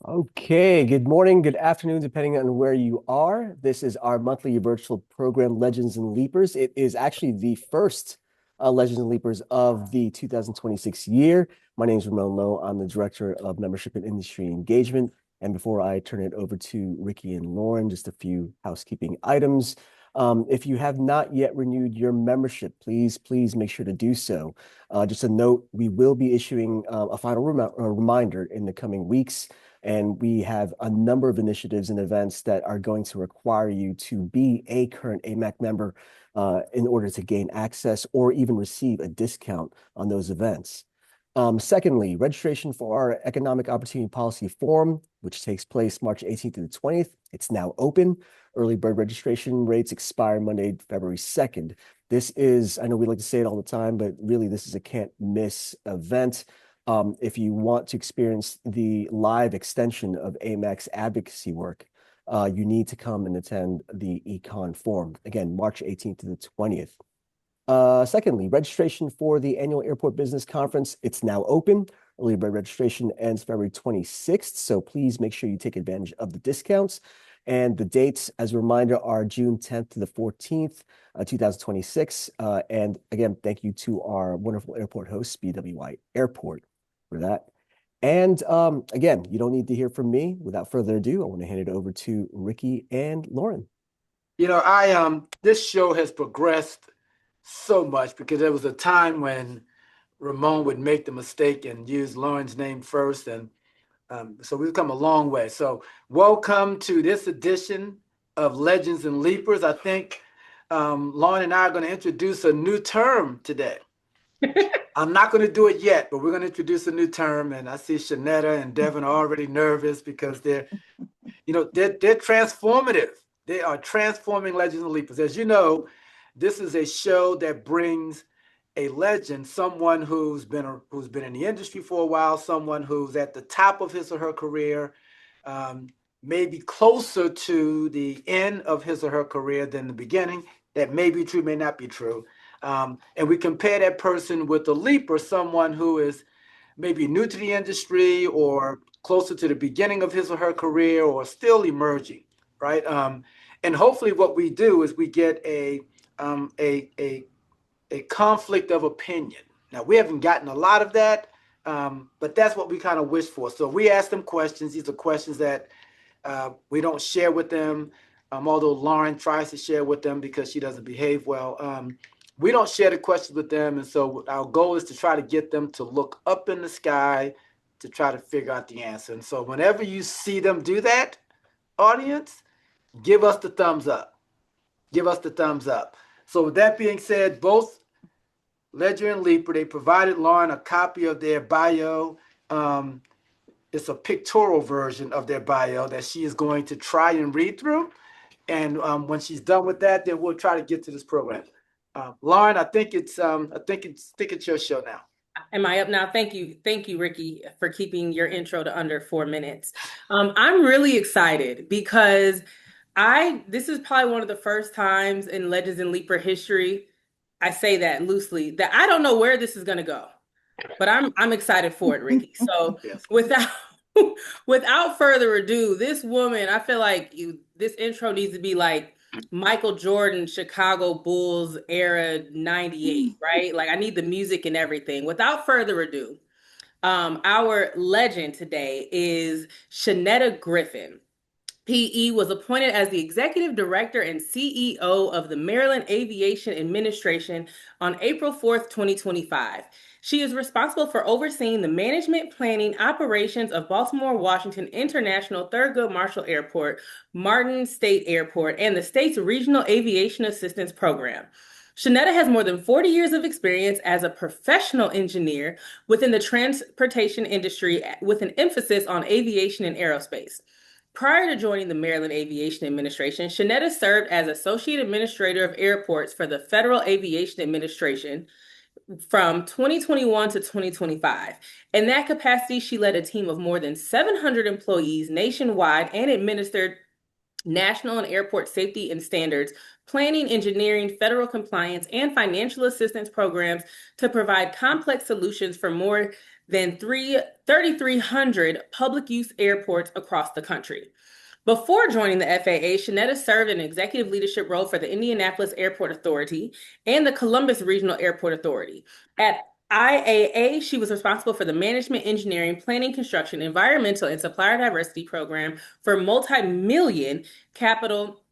Okay, good morning, good afternoon, depending on where you are. This is our monthly virtual program, Legends and Leapers. It is actually the first Legends and Leapers of the 2026 year. My name is Ramon Lowe. I'm the Director of Membership and Industry Engagement. And before I turn it over to Ricky and Lauren, just a few housekeeping items. If you have not yet renewed your membership, please make sure to do so. Just a note, we will be issuing a final reminder in the coming weeks. And we have a number of initiatives and events that are going to require you to be a current AMAC member in order to gain access or even receive a discount on those events. Secondly, registration for our Economic Opportunity Policy Forum, which takes place March 18th to the 20th. It's now open. Early bird registration rates expire Monday, February 2nd. This is, I know we like to say it all the time, but really this is a can't miss event. If you want to experience the live extension of AMAC's advocacy work, you need to come and attend the Econ Forum. Again, March 18th to the 20th. Secondly, registration for the annual Airport Business Conference, it's now open. Early bird registration ends February 26th, so please make sure you take advantage of the discounts. And the dates, as a reminder, are June 10th to the 14th, 2026. And again, thank you to our wonderful airport host, BWI Airport, for that. And again, you don't need to hear from me. Without further ado, I want to hand it over to Ricky and Lauryn. I this show has progressed so much because there was a time when Ramon would make the mistake and use Lauryn's name first, and so we've come a long way. So welcome to this edition of Legends and Leapers. I think Lauryn and I are going to introduce a new term today. I'm not going to do it yet, but we're going to introduce a new term, and I see Shannetta and Deven are already nervous because they're transformative. They are transforming Legends and Leapers. As you know, this is a show that brings a legend, someone who's been in the industry for a while, someone who's at the top of his or her career, maybe closer to the end of his or her career than the beginning. That may be true, may not be true. And we compare that person with a leaper, someone who is maybe new to the industry or closer to the beginning of his or her career or still emerging, right? And hopefully what we do is we get a conflict of opinion. Now, we haven't gotten a lot of that, but that's what we kind of wish for. So we ask them questions. These are questions that we don't share with them, although Lauryn tries to share with them because she doesn't behave well. We don't share the questions with them, and so our goal is to try to get them to look up in the sky to try to figure out the answer. And so whenever you see them do that, audience, give us the thumbs up. Give us the thumbs up. So with that being said, both Ledger and Leaper, they provided Lauryn a copy of their bio. It's a pictorial version of their bio that she is going to try and read through. And when she's done with that, then we'll try to get to this program. Lauryn, I think it's your show now. Am I up now? Thank you, Ricky, for keeping your intro to under 4 minutes. I'm really excited because this is probably one of the first times in Legends and Leaper history, I say that loosely, that I don't know where this is going to go, but I'm excited for it, Ricky. So yes. Without further ado, this woman, I feel like this intro needs to be like Michael Jordan, Chicago Bulls era 98, right? Like I need the music and everything. Without further ado, our legend today is Shannetta Griffin. PE was appointed as the Executive Director and CEO of the Maryland Aviation Administration on April 4th, 2025. She is responsible for overseeing the management, planning, operations of Baltimore-Washington International Thurgood Marshall Airport, Martin State Airport, and the state's Regional Aviation Assistance Program. Shannetta has more than 40 years of experience as a professional engineer within the transportation industry with an emphasis on aviation and aerospace. Prior to joining the Maryland Aviation Administration, Shannetta served as Associate Administrator of Airports for the Federal Aviation Administration from 2021 to 2025. In that capacity, she led a team of more than 700 employees nationwide and administered national and airport safety and standards, planning, engineering, federal compliance, and financial assistance programs to provide complex solutions for more than 3,300 public use airports across the country. Before joining the FAA, Shannetta served in an executive leadership role for the Indianapolis Airport Authority and the Columbus Regional Airport Authority. At IAA, she was responsible for the management, engineering, planning, construction, environmental, and supplier diversity program for multi-million capital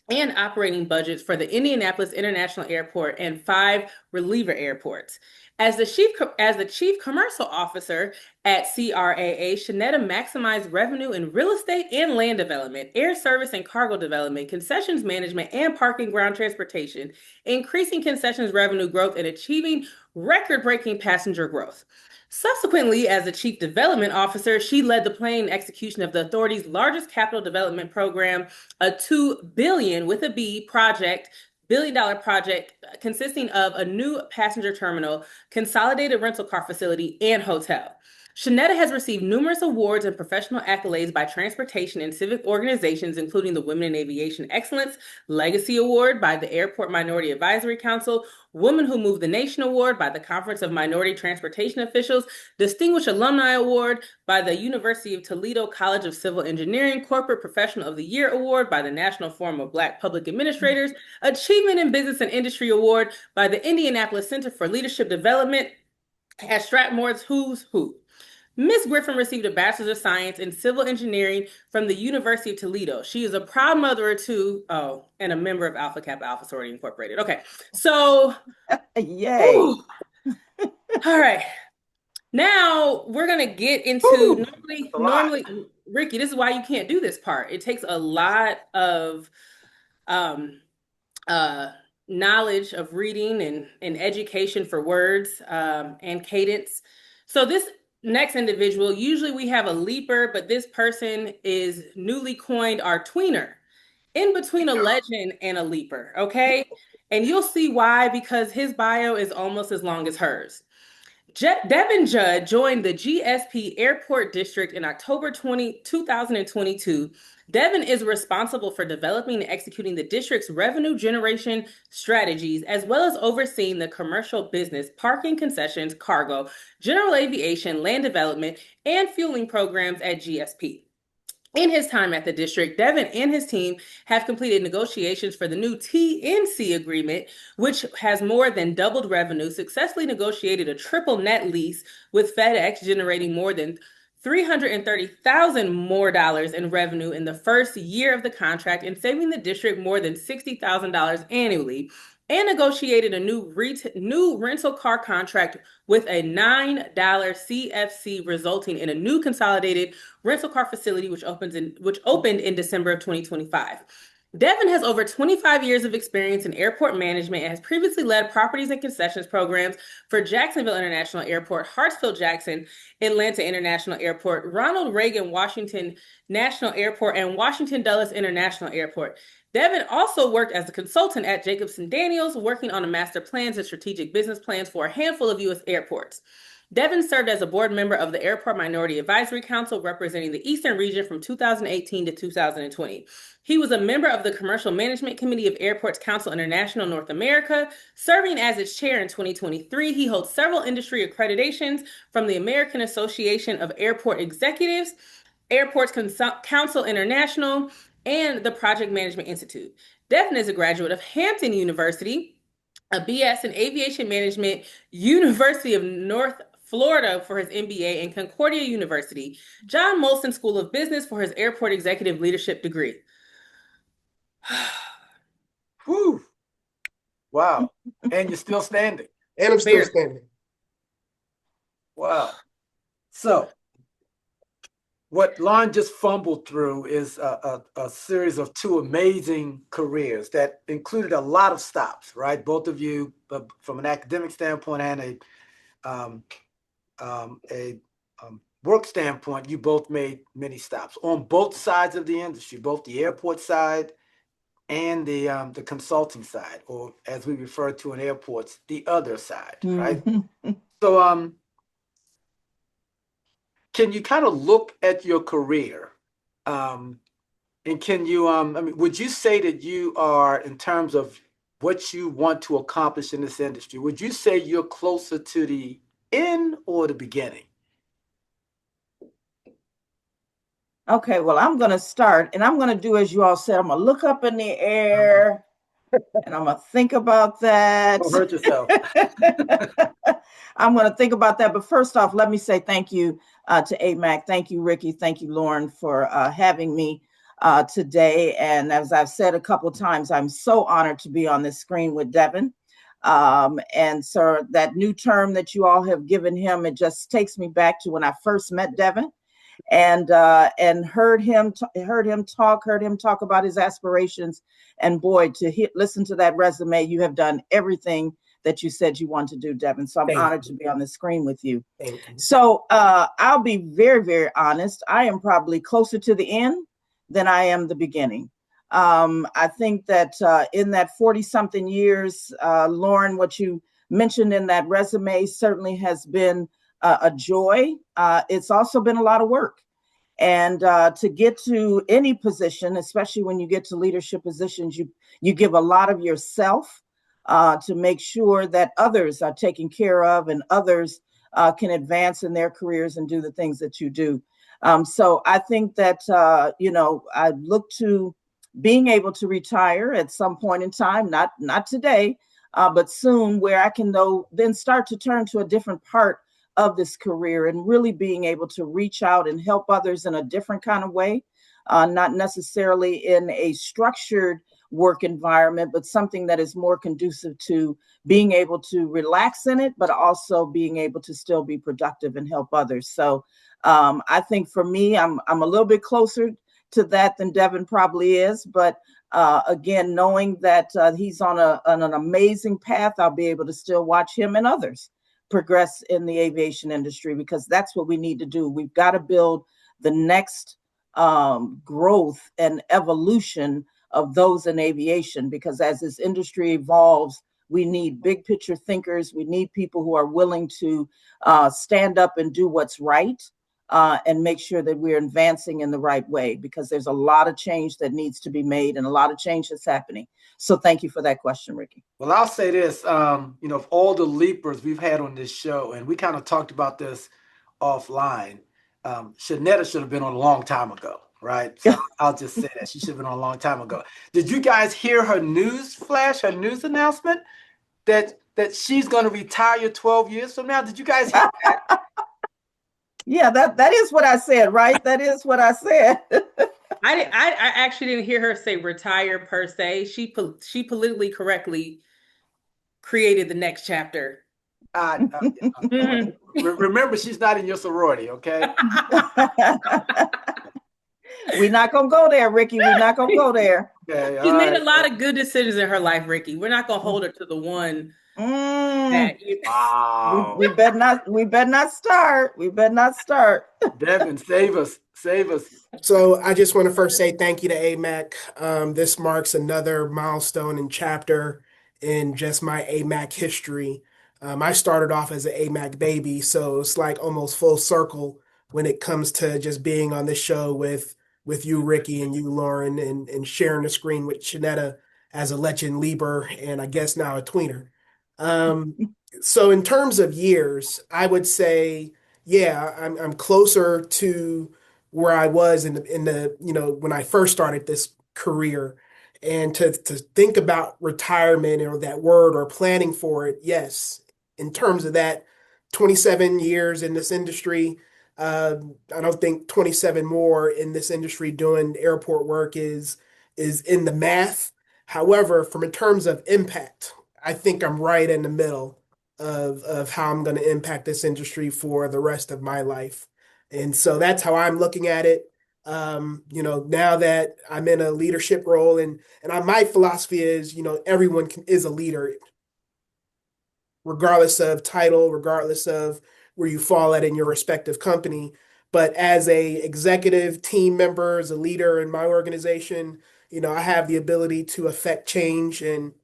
and operating budgets for the Indianapolis International Airport and 5 reliever airports. As the chief commercial officer at CRAA, Shannetta maximized revenue in real estate and land development, air service and cargo development, concessions management, and parking ground transportation, increasing concessions revenue growth and achieving record-breaking passenger growth. Subsequently, as the Chief Development Officer, she led the planning and execution of the authority's largest capital development program, a $2 billion with a B project, $1 billion project consisting of a new passenger terminal, consolidated rental car facility, and hotel. Shannetta has received numerous awards and professional accolades by transportation and civic organizations, including the Women in Aviation Excellence Legacy Award by the Airport Minority Advisory Council, Women Who Move the Nation Award by the Conference of Minority Transportation Officials, Distinguished Alumni Award by the University of Toledo College of Civil Engineering, Corporate Professional of the Year Award by the National Forum of Black Public Administrators, Achievement in Business and Industry Award by the Indianapolis Center for Leadership Development at Strathmore's Who's Who. Ms. Griffin received a Bachelor's of Science in Civil Engineering from the University of Toledo. She is a proud mother of 2, and a member of Alpha Kappa Alpha Sorority Incorporated. Okay, so yay! All right, now we're gonna get into normally, Ricky. This is why you can't do this part. It takes a lot of knowledge of reading and education for words and cadence. So this next individual, usually we have a leaper, but this person is newly coined our tweener, in between a legend and a leaper, okay? And you'll see why, because his bio is almost as long as hers. Deven Judd joined the GSP Airport District in October 2022. Deven is responsible for developing and executing the district's revenue generation strategies, as well as overseeing the commercial business, parking concessions, cargo, general aviation, land development, and fueling programs at GSP. In his time at the district, Deven and his team have completed negotiations for the new TNC agreement, which has more than doubled revenue, successfully negotiated a triple net lease with FedEx, generating more than $330,000 more in revenue in the first year of the contract and saving the district more than $60,000 annually, and negotiated a new rental car contract with a $9 CFC, resulting in a new consolidated rental car facility which opened in December of 2025. Deven has over 25 years of experience in airport management and has previously led properties and concessions programs for Jacksonville International Airport, Hartsfield-Jackson, Atlanta International Airport, Ronald Reagan Washington National Airport, and Washington Dulles International Airport. Deven also worked as a consultant at Jacobson Daniels, working on a master plans and strategic business plans for a handful of U.S. airports. Deven served as a board member of the Airport Minority Advisory Council, representing the Eastern region from 2018 to 2020. He was a member of the Commercial Management Committee of Airports Council International North America. Serving as its chair in 2023, he holds several industry accreditations from the American Association of Airport Executives, Airports Council International, and the Project Management Institute. Deven is a graduate of Hampton University, a BS in Aviation Management, University of North Florida for his MBA, and Concordia University, John Molson School of Business for his Airport Executive Leadership degree. Whew. Wow. And you're still standing. And I'm still standing. Wow. So what Lauryn just fumbled through is a series of 2 amazing careers that included a lot of stops, right? Both of you, from an academic standpoint and a work standpoint, you both made many stops on both sides of the industry, both the airport side and the consulting side, or as we refer to in airports, the other side, right? So can you kind of look at your career, and can you, I mean, would you say that you are, in terms of what you want to accomplish in this industry, would you say you're closer to the end or the beginning? Okay, well, I'm going to start and I'm going to do as you all said. I'm going to look up in the air and I'm going to think about that. Don't hurt yourself. I'm going to think about that. But first off, let me say thank you to AMAC. Thank you, Ricky. Thank you, Lauryn, for having me today. And as I've said a couple of times, I'm so honored to be on this screen with Deven. And so that new term that you all have given him, it just takes me back to when I first met Deven and heard him talk about his aspirations. And boy, to listen to that resume, you have done everything that you said you want to do, Deven. So I'm honored to be on the screen with you. So I'll be very, very honest. I am probably closer to the end than I am the beginning. I think that in that 40-something years, Lauryn, what you mentioned in that resume certainly has been a joy. It's also been a lot of work. And to get to any position, especially when you get to leadership positions, you give a lot of yourself to make sure that others are taken care of and others can advance in their careers and do the things that you do. So I think that, I look to being able to retire at some point in time, not today, but soon, where I can then start to turn to a different part of this career and really being able to reach out and help others in a different kind of way, not necessarily in a structured work environment, but something that is more conducive to being able to relax in it, but also being able to still be productive and help others. So I think for me, I'm a little bit closer to that than Deven probably is, but again, knowing that he's on an amazing path, I'll be able to still watch him and others progress in the aviation industry, because that's what we need to do. We've got to build the next growth and evolution of those in aviation, because as this industry evolves, we need big picture thinkers. We need people who are willing to stand up and do what's right and make sure that we're advancing in the right way, because there's a lot of change that needs to be made and a lot of change that's happening. So thank you for that question, Ricky. Well, I'll say this, of all the leapers we've had on this show, and we kind of talked about this offline, Shannetta should have been on a long time ago, right? So I'll just say that she should have been on a long time ago. Did you guys hear her news announcement that she's going to retire 12 years from now? Did you guys hear that? Yeah, that is what I said, right? That is what I said. I actually didn't hear her say retire per se. She politically correctly created the next chapter. Remember, she's not in your sorority, okay? We're not going to go there, Ricky. We're not going to go there. Okay, she's made a lot of good decisions in her life, Ricky. We're not going to hold her to the one. Wow. We better not start. Deven, save us. So I just want to first say thank you to AMAC. This marks another milestone and chapter in just my AMAC history. I started off as an AMAC baby, so it's like almost full circle when it comes to just being on this show with you, Ricky, and you, Lauryn, and sharing the screen with Shannetta as a legend leaper and I guess now a tweener. So in terms of years, I would say, yeah, I'm closer to where I was in the when I first started this career, and to think about retirement or that word or planning for it. Yes, in terms of that, 27 years in this industry. I don't think 27 more in this industry doing airport work is in the math. However, from in terms of impact, I think I'm right in the middle of how I'm going to impact this industry for the rest of my life. And so that's how I'm looking at it. Now that I'm in a leadership role, and my philosophy is, everyone is a leader, regardless of title, regardless of where you fall at in your respective company. But as a executive team member, as a leader in my organization, I have the ability to affect change and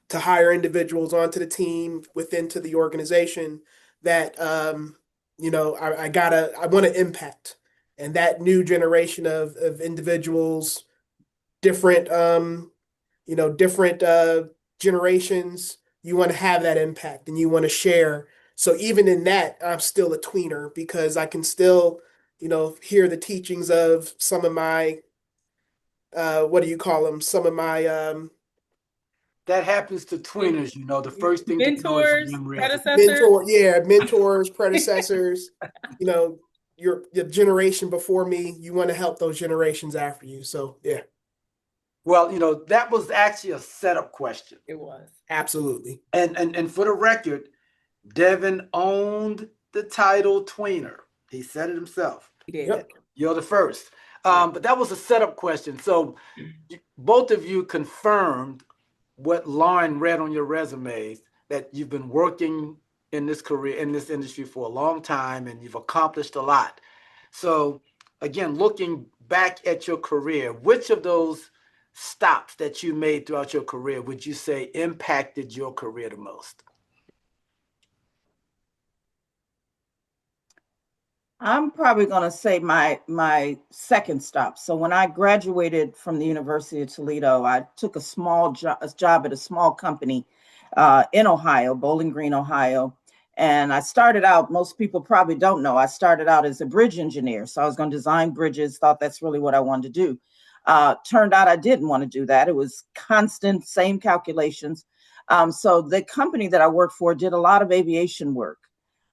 to hire individuals onto the team to the organization that I want to impact. And that new generation of individuals, different generations, you want to have that impact and you want to share. So even in that, I'm still a tweener because I can still hear the teachings of some of my, what do you call them? Some of my, That happens to tweeners, the first thing to go is your Mentors, memory as a predecessors. mentors, predecessors, you know, your generation before me, you want to help those generations after you. So yeah, Well, that was actually a setup question. It was. absolutely. And for the record, Deven owned the title tweener. He said it himself. He did. Yep. You're the first. But that was a setup question. So both of you confirmed what Lauryn read on your resumes, that you've been working in this career, in this industry for a long time, and you've accomplished a lot. So again, looking back at your career, which of those stops that you made throughout your career would you say impacted your career the most? I'm probably going to say my second stop. So when I graduated from the University of Toledo, I took a job at a small company in Ohio, Bowling Green, Ohio. And I started out, most people probably don't know, I started out as a bridge engineer. So I was going to design bridges, thought that's really what I wanted to do. Turned out I didn't want to do that. It was constant, same calculations. So the company that I worked for did a lot of aviation work.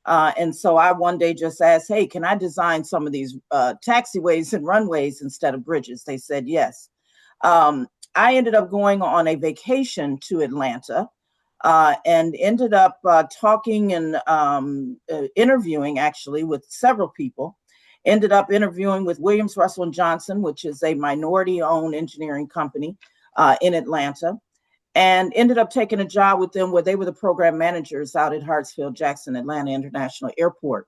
And so I one day just asked, hey, can I design some of these taxiways and runways instead of bridges? They said yes. I ended up going on a vacation to Atlanta and ended up talking and interviewing actually with several people. Ended up interviewing with Williams, Russell & Johnson, which is a minority-owned engineering company in Atlanta. And ended up taking a job with them where they were the program managers out at Hartsfield-Jackson Atlanta International Airport.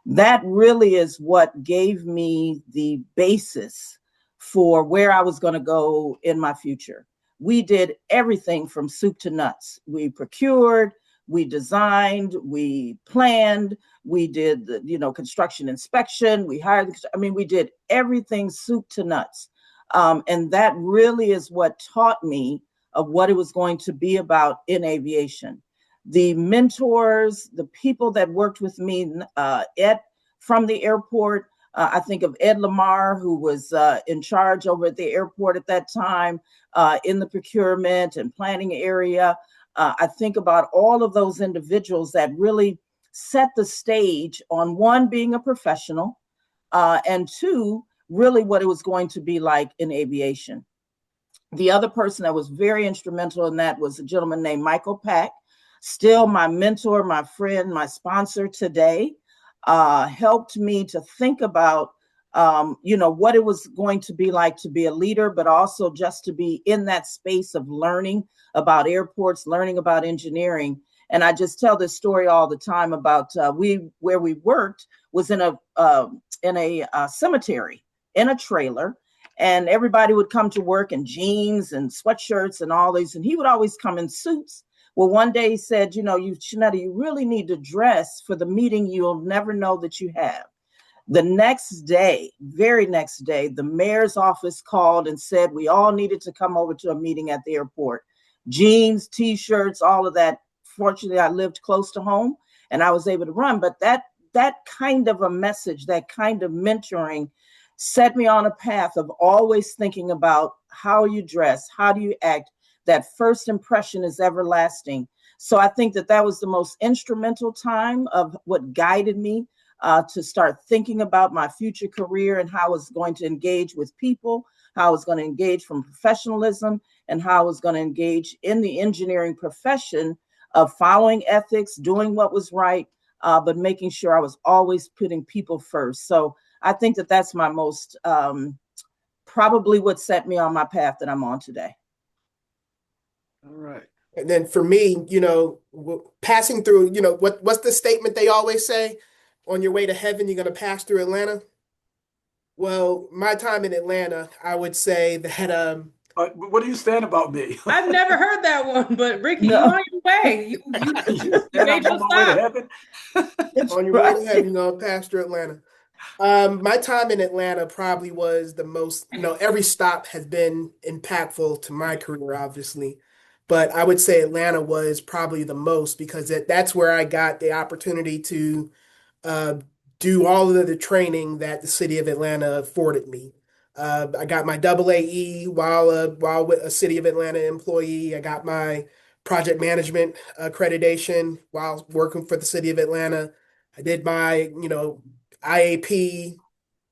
That really is what gave me the basis for where I was going to go in my future. We did everything from soup to nuts. We procured, we designed, we planned, we did the construction inspection, we hired, we did everything soup to nuts. And that really is what taught me of what it was going to be about in aviation. The mentors, the people that worked with me from the airport, I think of Ed Lamar, who was in charge over at the airport at that time in the procurement and planning area. I think about all of those individuals that really set the stage on one, being a professional, and two, really what it was going to be like in aviation. The other person that was very instrumental in that was a gentleman named Michael Pack, still my mentor, my friend, my sponsor today, helped me to think about, what it was going to be like to be a leader, but also just to be in that space of learning about airports, learning about engineering. And I just tell this story all the time about where we worked was in a cemetery, in a trailer. And everybody would come to work in jeans and sweatshirts and all these, and he would always come in suits. Well, one day he said, Shannetta, you really need to dress for the meeting you'll never know that you have. The next day, very next day, the mayor's office called and said we all needed to come over to a meeting at the airport. Jeans, T-shirts, all of that. Fortunately, I lived close to home and I was able to run. But that kind of a message, that kind of mentoring set me on a path of always thinking about how you dress, how do you act. That first impression is everlasting. So I think that was the most instrumental time of what guided me to start thinking about my future career and how I was going to engage with people, how I was going to engage from professionalism, and how I was going to engage in the engineering profession of following ethics, doing what was right, but making sure I was always putting people first. So I think that's my most, probably what set me on my path that I'm on today. All right. And then for me, passing through, what's the statement they always say? On your way to heaven, you're going to pass through Atlanta. Well, my time in Atlanta, I would say that. What are you saying about me? I've never heard that one, but Ricky, No. you're on your way. You made your stop. On your way to heaven, you're going to pass through Atlanta. My time in Atlanta probably was the most, every stop has been impactful to my career, obviously. But I would say Atlanta was probably the most because that's where I got the opportunity to do all of the training that the city of Atlanta afforded me. I got my AAE while with a city of Atlanta employee. I got my project management accreditation while working for the city of Atlanta. I did my, IAP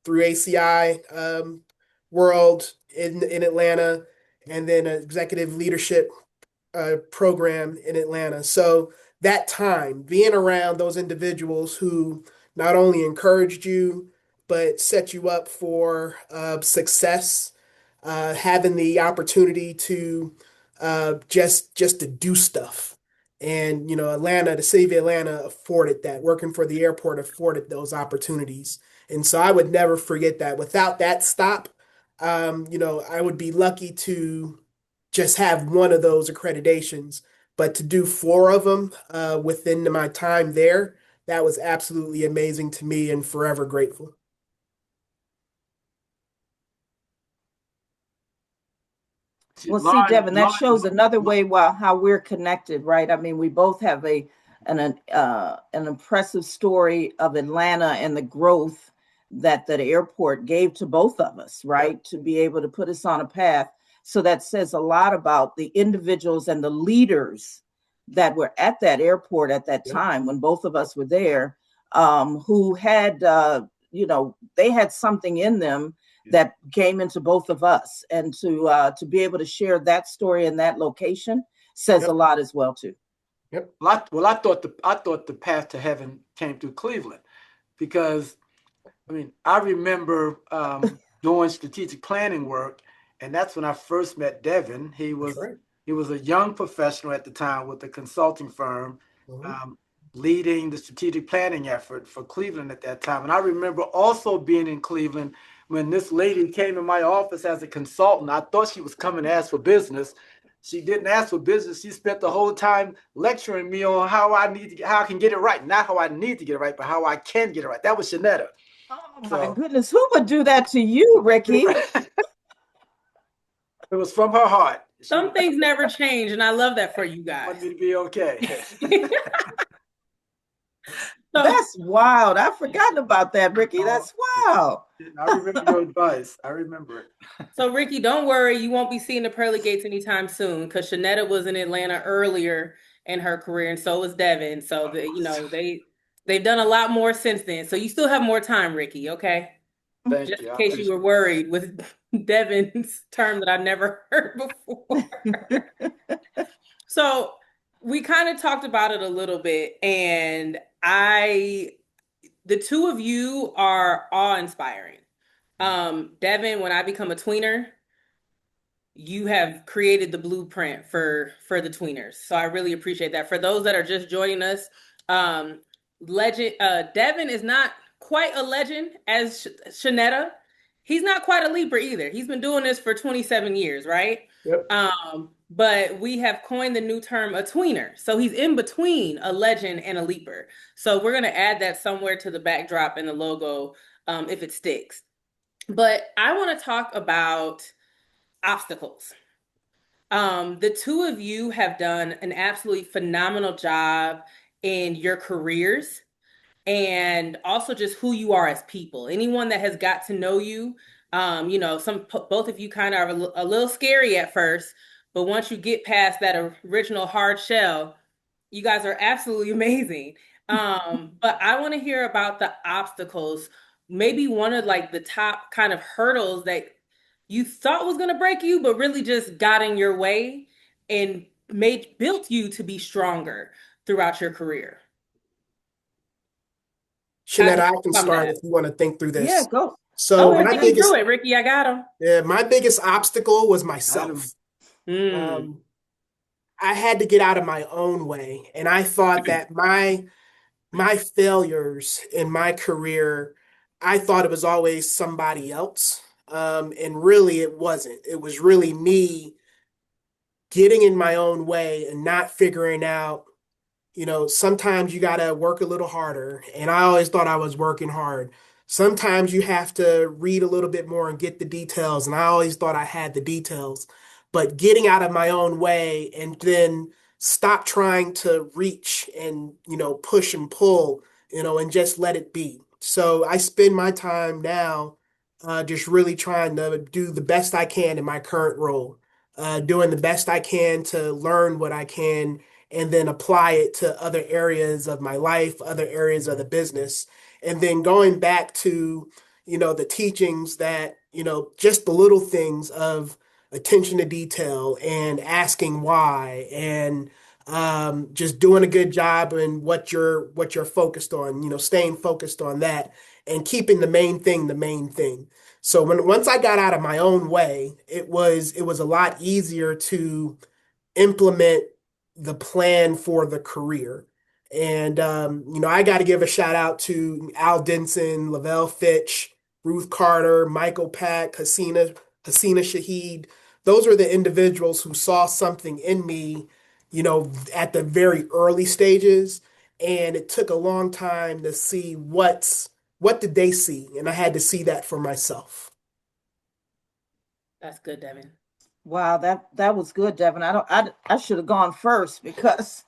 through ACI World in Atlanta, and then an executive leadership program in Atlanta. So that time, being around those individuals who not only encouraged you, but set you up for success, having the opportunity to just to do stuff. And Atlanta, the city of Atlanta afforded that. Working for the airport afforded those opportunities. And so I would never forget that. Without that stop, I would be lucky to just have one of those accreditations, but to do four of them within my time there, that was absolutely amazing to me and forever grateful. Well, see, Lauryn, Deven, that shows another way how we're connected, right? I mean, we both have an impressive story of Atlanta and the growth that airport gave to both of us, right? To be able to put us on a path. So that says a lot about the individuals and the leaders that were at that airport at that time when both of us were there, who had, they had something in them that came into both of us, and to be able to share that story in that location says a lot as well too. Yep. Well, I thought the path to heaven came through Cleveland, because I remember doing strategic planning work, and that's when I first met Deven. He was a young professional at the time with a consulting firm, leading the strategic planning effort for Cleveland at that time. And I remember also being in Cleveland when this lady came in my office as a consultant. I thought she was coming to ask for business. She didn't ask for business. She spent the whole time lecturing me on how I can get it right. Not how I need to get it right, but how I can get it right. That was Shannetta. Oh my goodness, who would do that to you, Ricky? It was from her heart. Some things never change, and I love that for you guys. Want me to be okay. That's wild. I've forgotten about that, Ricky. That's wild. I remember your advice. I remember it. So, Ricky, don't worry. You won't be seeing the pearly gates anytime soon, because Shannetta was in Atlanta earlier in her career, and so was Deven. So, they've done a lot more since then. So you still have more time, Ricky, okay? Thank Just you. in case you were worried with Deven's term that I've never heard before. So we kind of talked about it a little bit, and the two of you are awe-inspiring. Deven, when I become a tweener, you have created the blueprint for the tweeners. So I really appreciate that. For those that are just joining us, Deven is not quite a legend as Shannetta. He's not quite a leaper either. He's been doing this for 27 years, right? Yep. But we have coined the new term a tweener. So he's in between a legend and a leaper. So we're going to add that somewhere to the backdrop and the logo if it sticks. But I want to talk about obstacles. The two of you have done an absolutely phenomenal job in your careers, and also just who you are as people. Anyone that has got to know you, both of you kind of are a little scary at first, but once you get past that original hard shell, you guys are absolutely amazing. But I want to hear about the obstacles, maybe one of the top kind of hurdles that you thought was going to break you, but really just got in your way and built you to be stronger throughout your career. Shannetta, I can start if you want to think through this. Yeah, go. So my biggest, through it, Ricky. I got him. Yeah, my biggest obstacle was myself. I had to get out of my own way, and I thought that my failures in my career, I thought it was always somebody else, and really it wasn't. It was really me getting in my own way and not figuring out. Sometimes you got to work a little harder. And I always thought I was working hard. Sometimes you have to read a little bit more and get the details. And I always thought I had the details. But getting out of my own way and then stop trying to reach and, push and pull, and just let it be. So I spend my time now just really trying to do the best I can in my current role, doing the best I can to learn what I can and then apply it to other areas of my life, other areas of the business. And then going back to, the teachings that, just the little things of attention to detail and asking why and just doing a good job in what you're focused on, staying focused on that and keeping the main thing the main thing. So once I got out of my own way, it was a lot easier to implement the plan for the career. And I got to give a shout out to Al Denson, Lavelle Fitch, Ruth Carter, Michael Pack, Hasina Shahid. Those were the individuals who saw something in me, at the very early stages. And it took a long time to see what did they see, and I had to see that for myself. That's good, Deven. Wow, that was good, Deven. I should have gone first because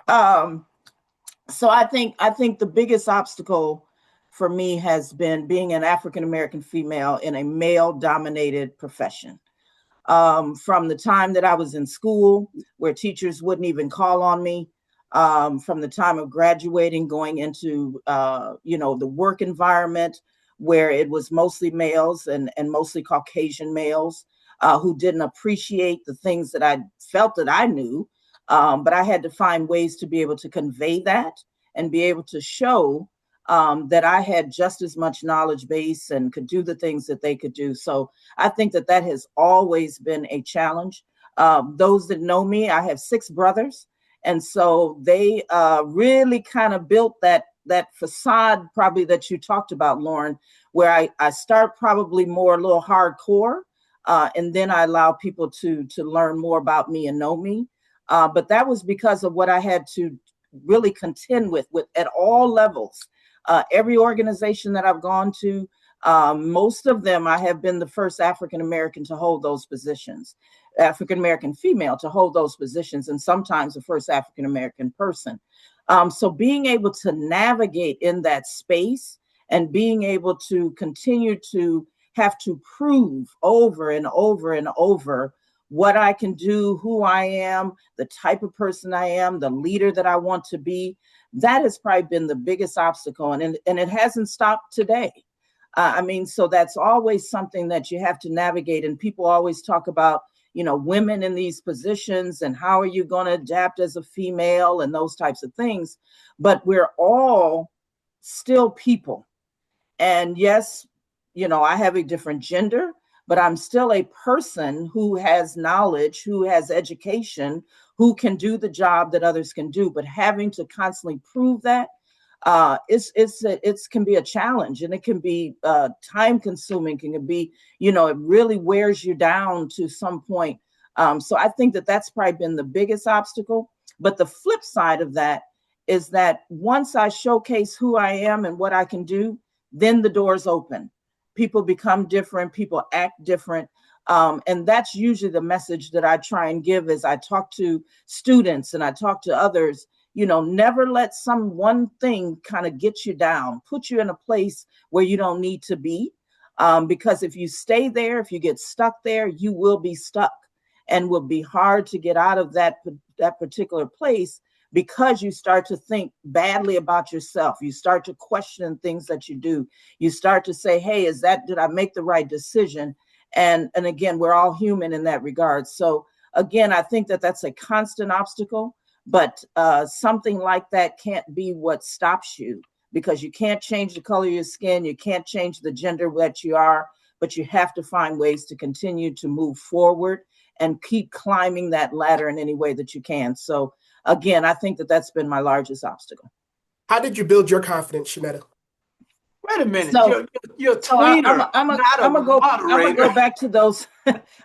so I think the biggest obstacle for me has been being an African American female in a male dominated profession. From the time that I was in school, where teachers wouldn't even call on me, from the time of graduating, going into the work environment, where it was mostly males and mostly Caucasian males who didn't appreciate the things that I felt that I knew. But I had to find ways to be able to convey that and be able to show that I had just as much knowledge base and could do the things that they could do. So I think that has always been a challenge. Those that know me, I have 6 brothers. And so they really kind of built that facade probably that you talked about, Lauryn, where I start probably more a little hardcore, and then I allow people to learn more about me and know me. But that was because of what I had to really contend with at all levels. Every organization that I've gone to, most of them, I have been the first African American to hold those positions, African American female to hold those positions, and sometimes the first African American person. So being able to navigate in that space and being able to continue to have to prove over and over and over what I can do, who I am, the type of person I am, the leader that I want to be, that has probably been the biggest obstacle. And it hasn't stopped today. So that's always something that you have to navigate. And people always talk about, women in these positions and how are you going to adapt as a female and those types of things. But we're all still people. And yes, I have a different gender, but I'm still a person who has knowledge, who has education, who can do the job that others can do. But having to constantly prove that it can be a challenge, and it can be time consuming. It can be, it really wears you down to some point. So I think that's probably been the biggest obstacle. But the flip side of that is that once I showcase who I am and what I can do, then the doors open. People become different, people act different. And that's usually the message that I try and give as I talk to students and I talk to others. Never let some one thing kind of get you down, put you in a place where you don't need to be. Because if you stay there, if you get stuck there, you will be stuck and will be hard to get out of that particular place, because you start to think badly about yourself. You start to question things that you do. You start to say, hey, did I make the right decision? And again, we're all human in that regard. So again, I think that's a constant obstacle, but something like that can't be what stops you, because you can't change the color of your skin. You can't change the gender that you are, but you have to find ways to continue to move forward and keep climbing that ladder in any way that you can. So again, I think that's been my largest obstacle. How did you build your confidence, Shannetta? Wait a minute. So, you're a tweener, I'm gonna go back to those.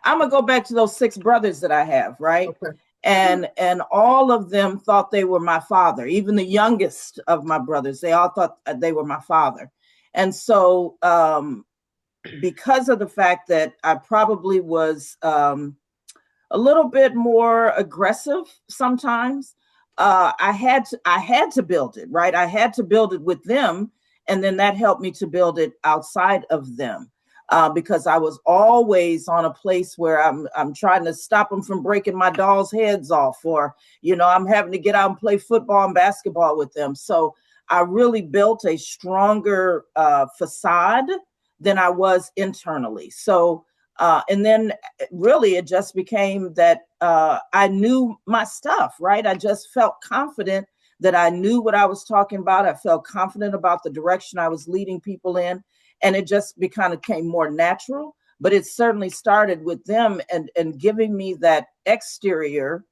I'm gonna go back to those 6 brothers that I have, right? Okay. And all of them thought they were my father. Even the youngest of my brothers, they all thought they were my father. And so, because of the fact that I probably was a little bit more aggressive sometimes, I had to build it, right? I had to build it with them, and then that helped me to build it outside of them. Because I was always on a place where I'm trying to stop them from breaking my dolls' heads off, or I'm having to get out and play football and basketball with them. So I really built a stronger facade than I was internally. So and then really it just became that I knew my stuff, right? I just felt confident that I knew what I was talking about. I felt confident about the direction I was leading people in. And it just kind of came more natural, but it certainly started with them and giving me that exterior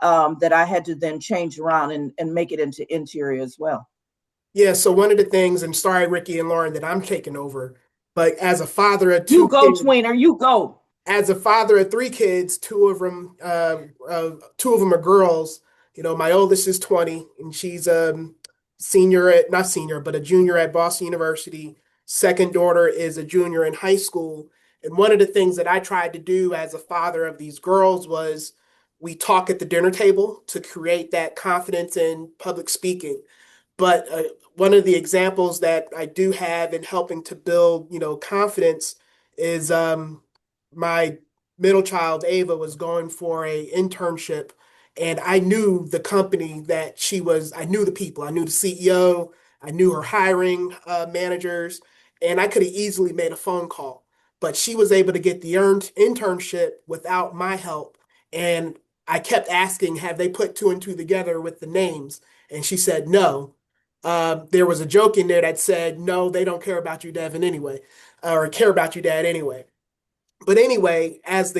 that I had to then change around and make it into interior as well. Yeah, so one of the things, and sorry, Ricky and Lauryn, that I'm taking over, but as a father of You two go, kids, tweener, you go. as a father of three kids, two of them are girls. My oldest is 20, and she's senior at not senior, but a junior at Boston University. Second daughter is a junior in high school. And one of the things that I tried to do as a father of these girls was we talk at the dinner table to create that confidence in public speaking. But one of the examples that I do have in helping to build, confidence is my middle child, Ava, was going for a internship, and I knew the company that she was, I knew the people, I knew the CEO, I knew her hiring managers, and I could have easily made a phone call. But she was able to get the earned internship without my help. And I kept asking, have they put two and two together with the names? And she said no. There was a joke in there that said, no, they don't care about you, Deven, anyway, or care about you, Dad, anyway. But anyway, as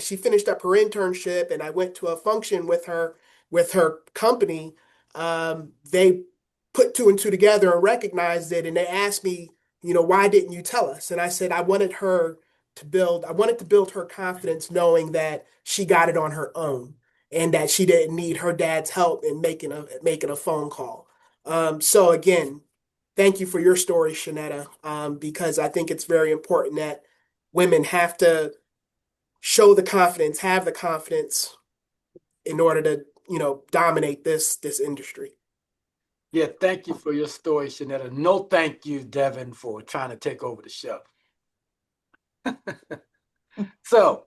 she finished up her internship and I went to a function with her company, they put two and two together and recognized it. And they asked me, why didn't you tell us? And I said, I wanted to build her confidence knowing that she got it on her own and that she didn't need her dad's help in making a phone call. So again, thank you for your story, Shannetta, because I think it's very important that women have to show the confidence, have the confidence in order to, dominate this industry. Yeah, thank you for your story, Shannetta. No, thank you, Deven, for trying to take over the show. So,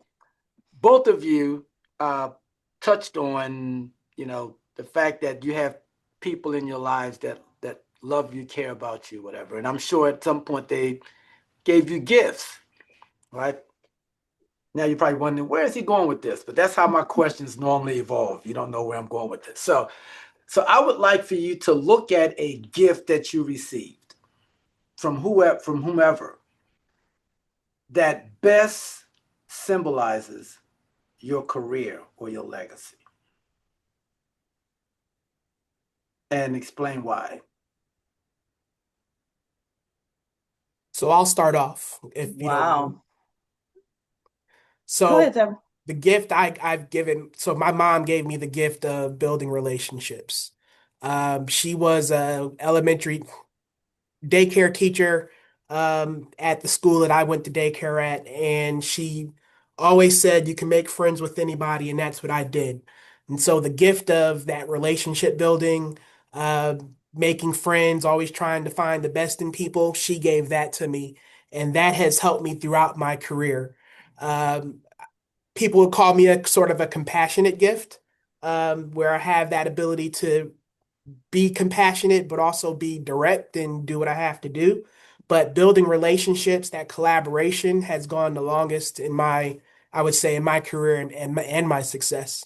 both of you touched on, the fact that you have people in your lives that love you, care about you, whatever. And I'm sure at some point they gave you gifts, right? Now you're probably wondering, where is he going with this? But that's how my questions normally evolve. You don't know where I'm going with this. So I would like for you to look at a gift that you received from whomever that best symbolizes your career or your legacy. And explain why. So I'll start off if you don't mind. Wow. So Go ahead, Deven. the gift I've given, so my mom gave me the gift of building relationships. She was a elementary daycare teacher at the school that I went to daycare at, and she always said you can make friends with anybody, and that's what I did. And so the gift of that relationship building, uh, making friends, always trying to find the best in people, she gave that to me, and that has helped me throughout my career. Um, People would call me a sort of a compassionate gift, where I have that ability to be compassionate, but also be direct and do what I have to do. But building relationships, that collaboration has gone the longest I would say, in my career and my success.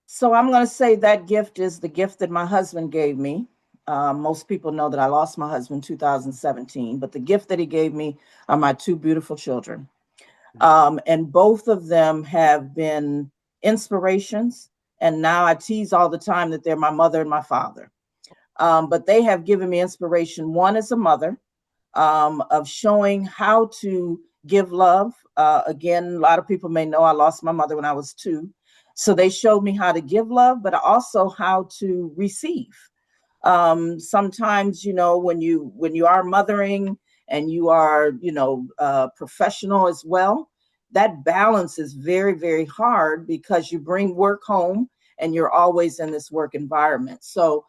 So I'm going to say that gift is the gift that my husband gave me. Most people know that I lost my husband in 2017, but the gift that he gave me are my two beautiful children. And both of them have been inspirations. And now I tease all the time that they're my mother and my father. But they have given me inspiration. One is a mother, of showing how to give love. Again, a lot of people may know I lost my mother when I was 2. So they showed me how to give love, but also how to receive. Sometimes, when you are mothering and you are, professional as well, that balance is very, very hard because you bring work home and you're always in this work environment. So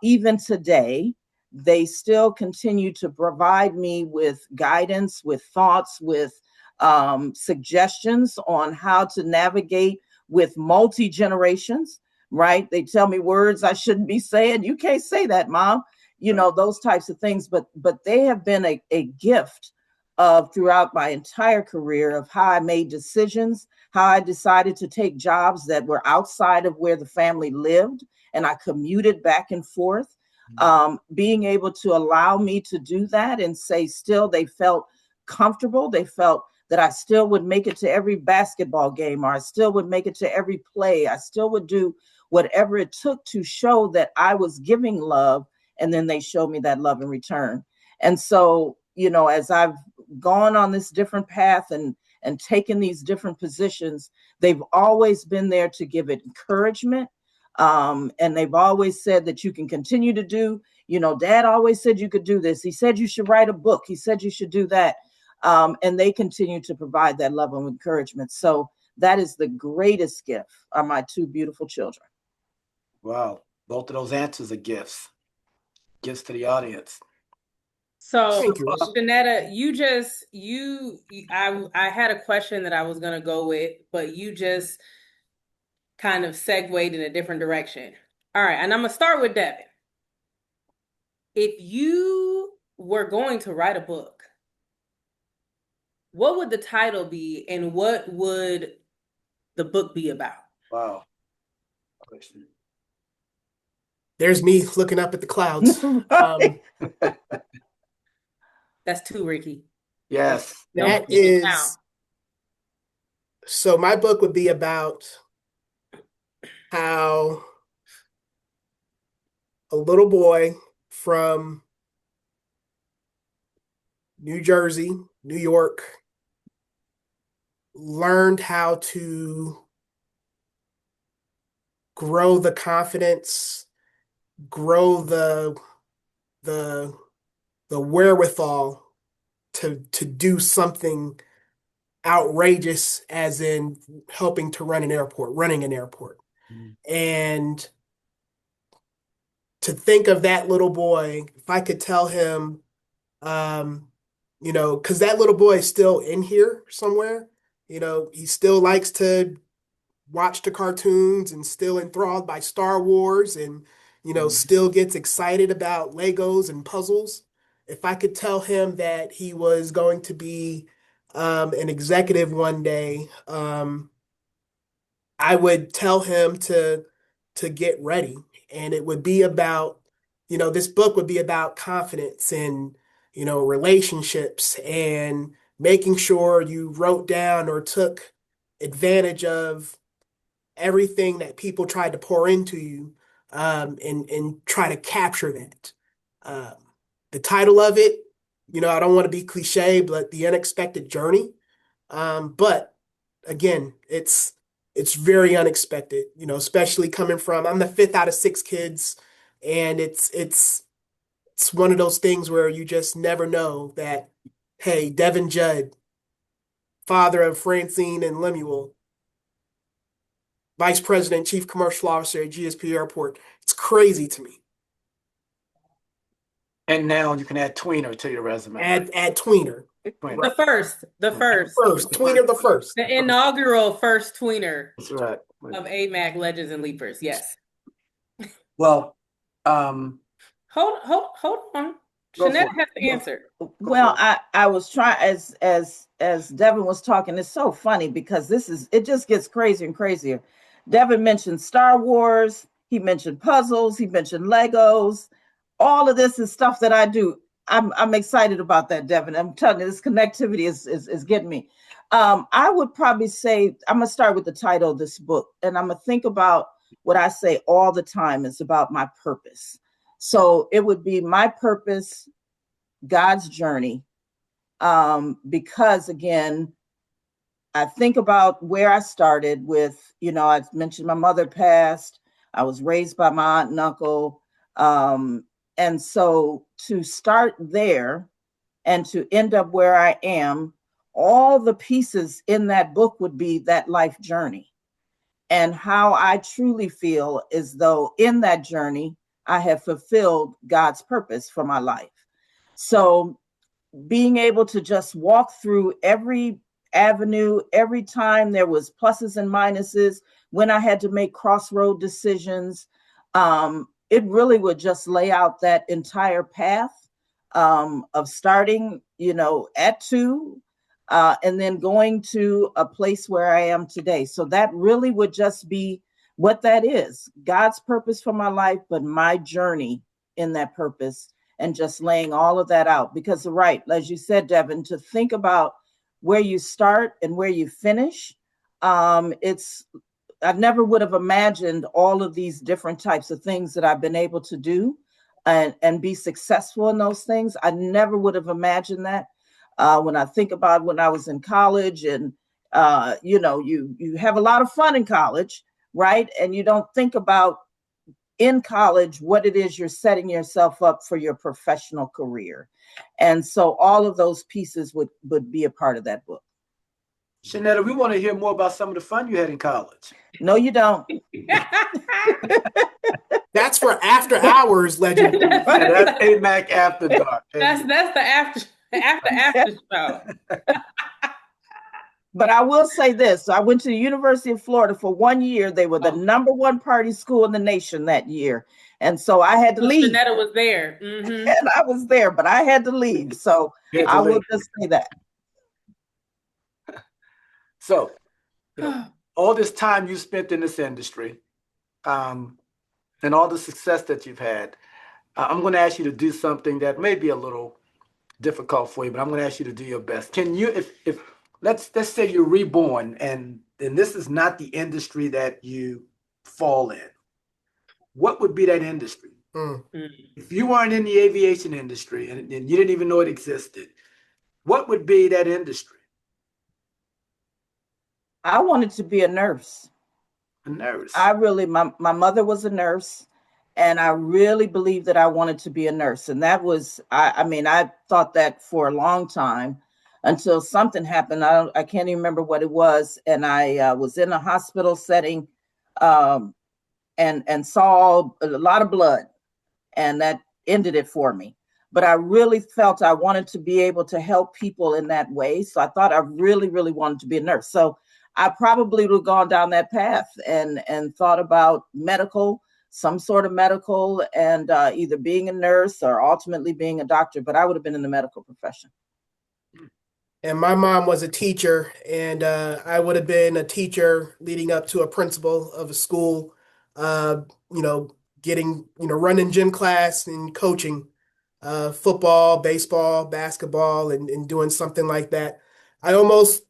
even today, they still continue to provide me with guidance, with thoughts, with suggestions on how to navigate with multi-generations, right? They tell me words I shouldn't be saying. You can't say that, Mom. You know, those types of things. But they have been a gift of throughout my entire career of how I made decisions, how I decided to take jobs that were outside of where the family lived, and I commuted back and forth. Being able to allow me to do that and say still they felt comfortable. They felt that I still would make it to every basketball game, or I still would make it to every play. I still would do whatever it took to show that I was giving love, and then they showed me that love in return. And so, you know, as I've gone on this different path and taken these different positions, they've always been there to give it encouragement. And they've always said that you can continue to do, you know, Dad always said you could do this. He said you should write a book. He said you should do that. And they continue to provide that love and encouragement. So that is the greatest gift are my two beautiful children. Wow. Both of those answers are gifts. Gifts to the audience. So, Thank you. Shannetta, I had a question that I was going to go with, but you just kind of segued in a different direction. All right, and I'm going to start with Deven. If you were going to write a book, what would the title be, and what would the book be about? Wow. There's me looking up at the clouds. Right. That's too, Ricky. Yes. That is. So my book would be about how a little boy from New Jersey, New York, learned how to grow the confidence, grow the wherewithal to do something outrageous, as in helping to running an airport. And to think of that little boy, if I could tell him, you know, because that little boy is still in here somewhere, you know, he still likes to watch the cartoons and still enthralled by Star Wars, and, you know, still gets excited about Legos and puzzles. If I could tell him that he was going to be an executive one day, I would tell him to get ready. And it would be about, you know, this book would be about confidence and, you know, relationships, and making sure you wrote down or took advantage of everything that people tried to pour into you, and try to capture that. The title of it, you know, I don't want to be cliche, but The Unexpected Journey. But again, it's very unexpected, you know, especially coming from, I'm the fifth out of six kids, and it's one of those things where you just never know that, hey, Deven Judd, father of Francine and Lemuel, Vice President, Chief Commercial Officer at GSP Airport. It's crazy to me. And now you can add tweener to your resume. Add tweener. Tweener. The first. Tweener the first. The inaugural first tweener That's right. of AMAC Legends and Leapers. Yes. Well, Hold on. Go Shannetta for has to answer. Well, I was trying, as Deven was talking, it's so funny because it just gets crazier and crazier. Deven mentioned Star Wars, he mentioned puzzles, he mentioned Legos. All of this is stuff that I do. I'm excited about that, Deven. I'm telling you, this connectivity is getting me. I would probably say, I'm gonna start with the title of this book, and I'm gonna think about what I say all the time is about my purpose. So it would be my purpose, God's journey. Because again, I think about where I started with, you know, I mentioned my mother passed. I was raised by my aunt and uncle. And so to start there and to end up where I am all the pieces in that book would be that life journey, and how I truly feel as though in that journey, I have fulfilled God's purpose for my life. So being able to just walk through every avenue, every time there was pluses and minuses, when I had to make crossroad decisions, it really would just lay out that entire path of starting, at 2, and then going to a place where I am today. So that really would just be what that is, God's purpose for my life, but my journey in that purpose, and just laying all of that out. Because right, as you said, Deven, to think about where you start and where you finish, I never would have imagined all of these different types of things that I've been able to do and be successful in those things. I never would have imagined that. When I think about when I was in college, and you have a lot of fun in college, right? And you don't think about in college what it is you're setting yourself up for your professional career. And so all of those pieces would be a part of that book. Shannetta, we want to hear more about some of the fun you had in college. No, you don't. That's for after hours, legend. Yeah, that's AMAC After Dark. That's the after show. But I will say this. I went to the University of Florida for 1 year. They were the #1 party school in the nation that year. And so I had to leave. Shannetta was there. Mm-hmm. And I was there, but I had to leave. So I will just say that. So, all this time you spent in this industry, and all the success that you've had, I'm going to ask you to do something that may be a little difficult for you, but I'm going to ask you to do your best. Can you, if let's say you're reborn, and this is not the industry that you fall in, what would be that industry? If you weren't in the aviation industry and you didn't even know it existed, what would be that industry? I wanted to be a nurse. A nurse. My mother was a nurse, and I really believed that I wanted to be a nurse. And that was, I thought that for a long time, until something happened. I can't even remember what it was. And I was in a hospital setting and saw a lot of blood, and that ended it for me. But I really felt I wanted to be able to help people in that way. So I thought I really, really wanted to be a nurse. So I probably would have gone down that path and thought about some sort of medical, and either being a nurse or ultimately being a doctor, but I would have been in the medical profession. And my mom was a teacher, and I would have been a teacher leading up to a principal of a school, running gym class and coaching football, baseball, basketball, and doing something like that. I almost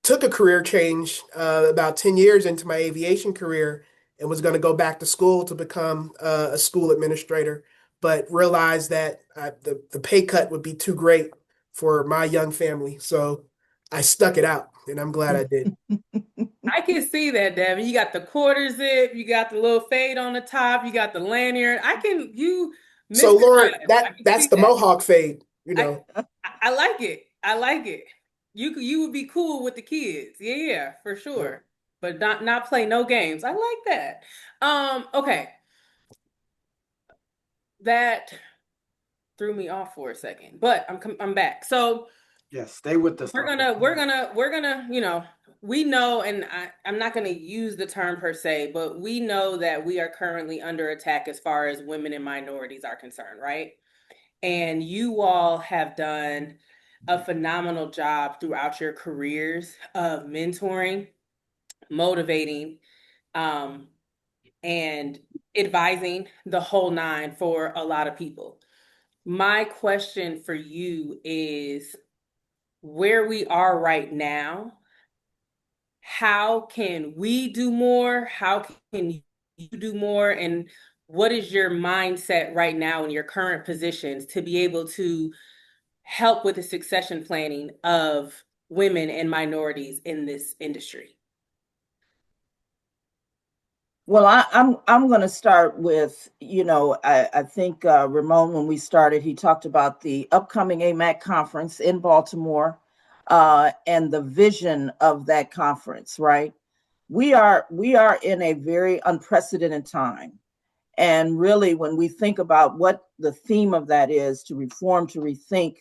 took a career change about 10 years into my aviation career and was going to go back to school to become a school administrator, but realized that the pay cut would be too great for my young family. So I stuck it out, and I'm glad I did. I can see that, Deven. You got the quarter zip, you got the little fade on the top, you got the lanyard. So Lauryn, that's the Mohawk fade, I like it. I like it. You would be cool with the kids. Yeah, for sure. But not play no games. I like that. Okay. That threw me off for a second, but I'm back. So yes, stay with us. We're gonna, we know, and I'm not gonna use the term per se, but we know that we are currently under attack as far as women and minorities are concerned, right? And you all have done a phenomenal job throughout your careers of mentoring, motivating, and advising the whole nine for a lot of people. My question for you is, where we are right now, how can we do more? How can you do more? And what is your mindset right now in your current positions to be able to help with the succession planning of women and minorities in this industry? Well, I'm going to start with, I think Ramon, when we started, he talked about the upcoming AMAC conference in Baltimore. and the vision of that conference, right? We are in a very unprecedented time. And really, when we think about what the theme of that is, to reform, to rethink,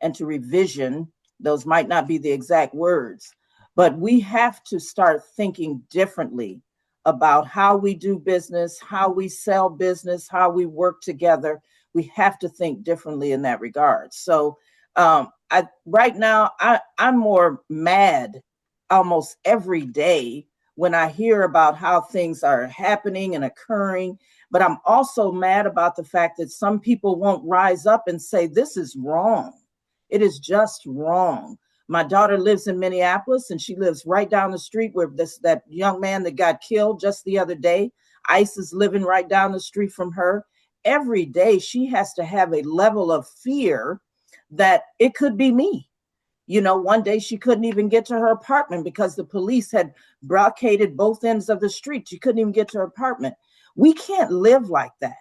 and to revision, those might not be the exact words, but we have to start thinking differently about how we do business, how we sell business, how we work together. We have to think differently in that regard. So right now, I'm more mad almost every day when I hear about how things are happening and occurring. But I'm also mad about the fact that some people won't rise up and say, this is wrong. It is just wrong. My daughter lives in Minneapolis, and she lives right down the street where that young man that got killed just the other day. ICE is living right down the street from her. Every day she has to have a level of fear that it could be me. You know, one day she couldn't even get to her apartment because the police had blockaded both ends of the street. She couldn't even get to her apartment. We can't live like that.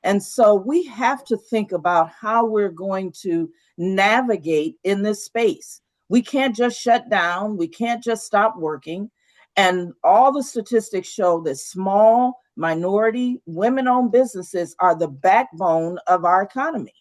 And so we have to think about how we're going to navigate in this space. We can't just shut down. We can't just stop working. And all the statistics show that small, minority, women-owned businesses are the backbone of our economy.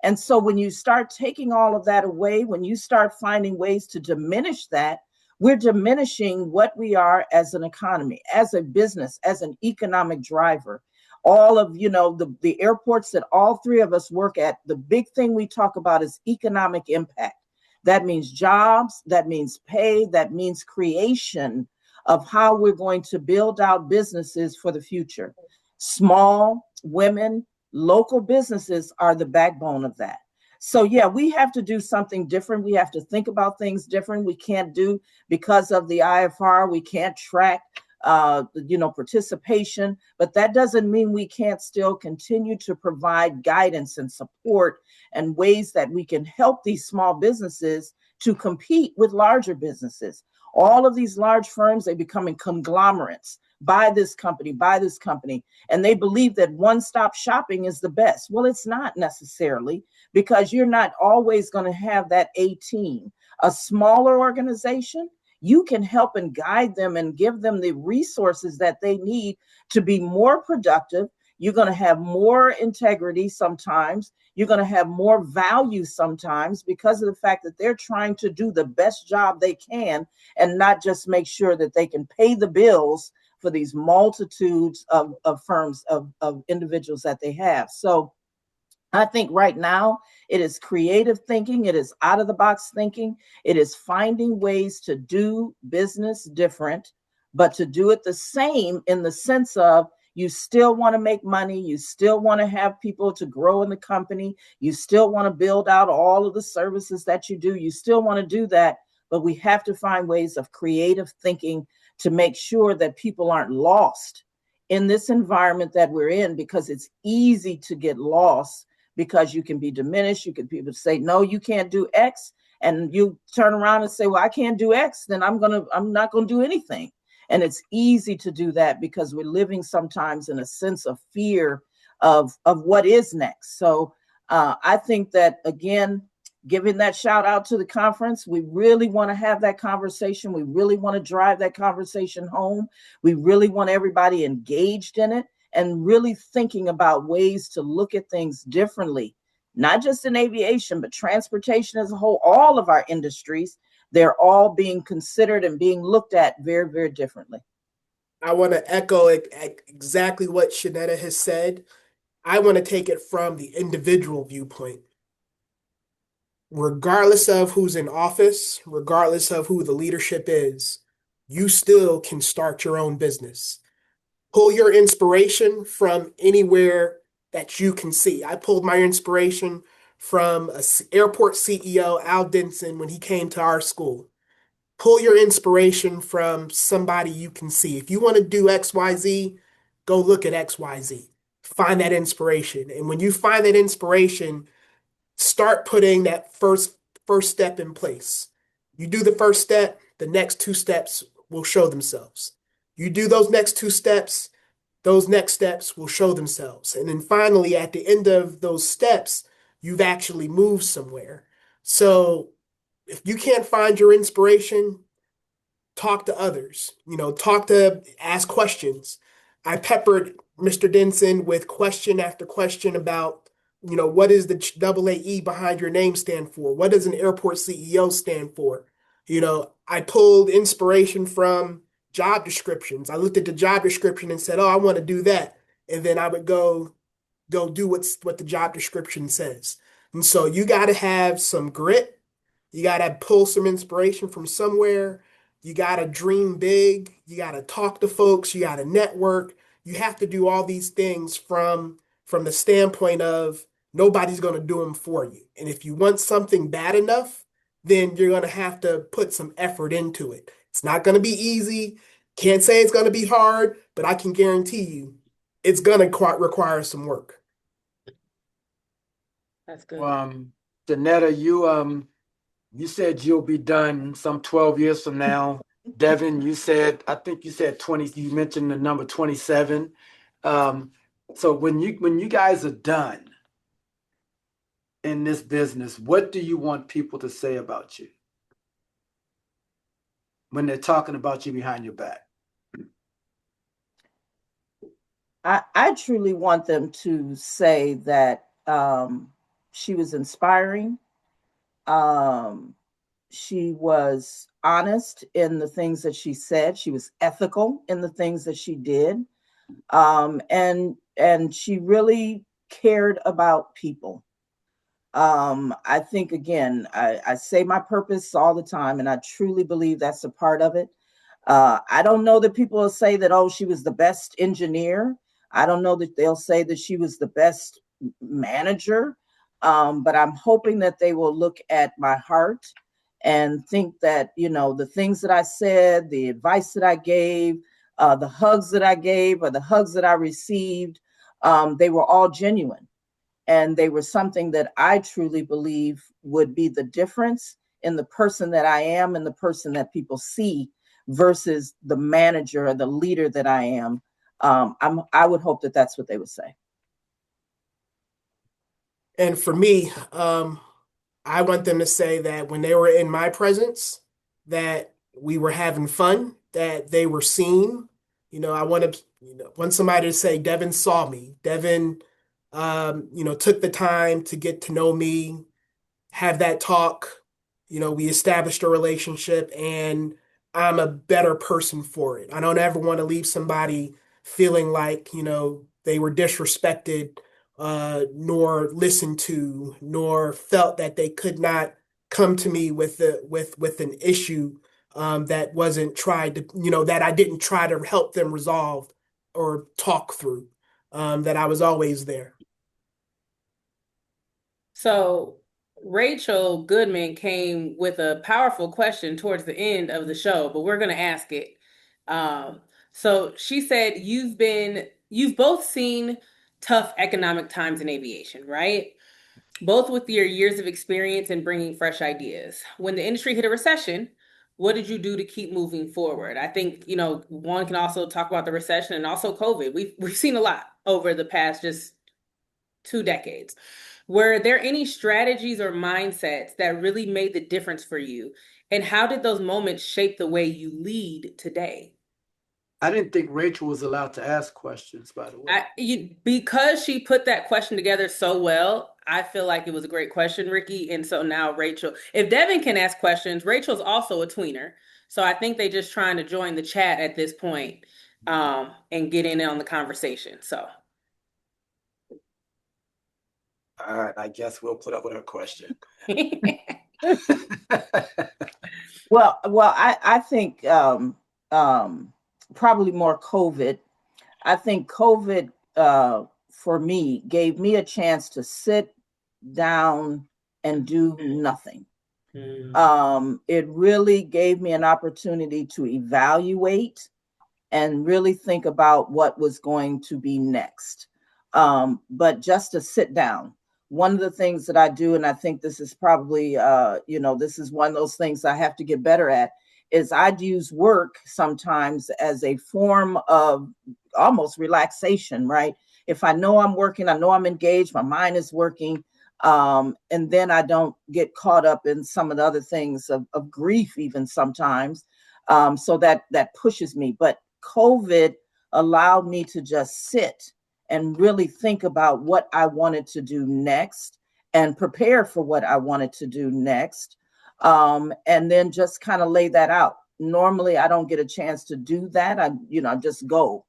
And so when you start taking all of that away, when you start finding ways to diminish that, we're diminishing what we are as an economy, as a business, as an economic driver. All of, you know, the airports that all three of us work at, the big thing we talk about is economic impact. That means jobs, that means pay, that means creation of how we're going to build out businesses for the future. Small, women, local businesses are the backbone of that. So yeah, we have to do something different. We have to think about things different. We can't do, because of the IFR, we can't track participation, but that doesn't mean we can't still continue to provide guidance and support and ways that we can help these small businesses to compete with larger businesses. All of these large firms, they're becoming conglomerates. Buy this company, and they believe that one-stop shopping is the best. Well, it's not necessarily, because you're not always going to have that A team. A smaller organization, you can help and guide them and give them the resources that they need to be more productive. You're going to have more integrity sometimes. You're going to have more value sometimes, because of the fact that they're trying to do the best job they can and not just make sure that they can pay the bills for these multitudes of firms, of individuals that they have. So I think right now it is creative thinking. It is out of the box thinking. It is finding ways to do business different, but to do it the same in the sense of, you still want to make money. You still want to have people to grow in the company. You still want to build out all of the services that you do. You still want to do that, but we have to find ways of creative thinking to make sure that people aren't lost in this environment that we're in, because it's easy to get lost, because you can be diminished. You can, people say, no, you can't do X. And you turn around and say, well, I can't do X, then I'm not going to do anything. And it's easy to do that because we're living sometimes in a sense of fear of what is next. So I think that, again, giving that shout out to the conference, we really want to have that conversation. We really want to drive that conversation home. We really want everybody engaged in it and really thinking about ways to look at things differently, not just in aviation, but transportation as a whole. All of our industries, they're all being considered and being looked at very, very differently. I want to echo exactly what Shannetta has said. I want to take it from the individual viewpoint. Regardless of who's in office, regardless of who the leadership is, you still can start your own business. Pull your inspiration from anywhere that you can see. I pulled my inspiration from an airport CEO, Al Denson, when he came to our school. Pull your inspiration from somebody you can see. If you want to do XYZ, go look at XYZ. Find that inspiration. And when you find that inspiration, start putting that first step in place. You do the first step, the next two steps will show themselves. You do those next two steps, those next steps will show themselves. And then finally, at the end of those steps, you've actually moved somewhere. So if you can't find your inspiration, talk to others, ask questions. I peppered Mr. Denson with question after question about, what is the AAE behind your name stand for? What does an airport CEO stand for? I pulled inspiration from job descriptions. I looked at the job description and said, oh, I want to do that. And then I would go do what the job description says. And so you got to have some grit. You got to pull some inspiration from somewhere. You got to dream big. You got to talk to folks. You got to network. You have to do all these things from the standpoint of nobody's going to do them for you. And if you want something bad enough, then you're going to have to put some effort into it. It's not going to be easy. Can't say it's going to be hard, but I can guarantee you it's going to require some work. That's good. Shannetta, you said you'll be done some 12 years from now. Deven, I think you said 20, you mentioned the number 27. So when you guys are done in this business, what do you want people to say about you when they're talking about you behind your back? I truly want them to say that she was inspiring. She was honest in the things that she said. She was ethical in the things that she did. And she really cared about people. I think, again, I say my purpose all the time, and I truly believe that's a part of it. I don't know that people will say that, oh, she was the best engineer. I don't know that they'll say that she was the best manager. But I'm hoping that they will look at my heart and think that, the things that I said, the advice that I gave, the hugs that I gave, or the hugs that I received, they were all genuine. And they were something that I truly believe would be the difference in the person that I am and the person that people see versus the manager or the leader that I am. I would hope that that's what they would say. And for me, I want them to say that when they were in my presence, that we were having fun, that they were seen. I want somebody to say, Deven saw me. Deven, took the time to get to know me, have that talk. We established a relationship, and I'm a better person for it. I don't ever want to leave somebody feeling like, they were disrespected, nor listened to, nor felt that they could not come to me with an issue that wasn't tried to, that I didn't try to help them resolve or talk through, that I was always there. So Rachel Goodman came with a powerful question towards the end of the show, but we're going to ask it. So she said, you've both seen tough economic times in aviation, right? Both with your years of experience in bringing fresh ideas. When the industry hit a recession, what did you do to keep moving forward? I think, one can also talk about the recession and also COVID. We've seen a lot over the past just 2 decades. Were there any strategies or mindsets that really made the difference for you? And how did those moments shape the way you lead today? I didn't think Rachel was allowed to ask questions, by the way. Because she put that question together so well, I feel like it was a great question, Ricky. And so now Rachel, if Deven can ask questions, Rachel's also a tweener. So I think they're just trying to join the chat at this point, and get in on the conversation. So. All right, I guess we'll put up with her question. Well, I think probably more COVID. I think COVID for me gave me a chance to sit down and do nothing. It really gave me an opportunity to evaluate and really think about what was going to be next. But just to sit down. One of the things that I do, and I think this is probably, this is one of those things I have to get better at, is I'd use work sometimes as a form of almost relaxation, right? If I know I'm working, I know I'm engaged, my mind is working, And then I don't get caught up in some of the other things of grief, even sometimes. So that pushes me. But COVID allowed me to just sit and really think about what I wanted to do next and prepare for what I wanted to do next. And then just kind of lay that out. Normally, I don't get a chance to do that. I just go.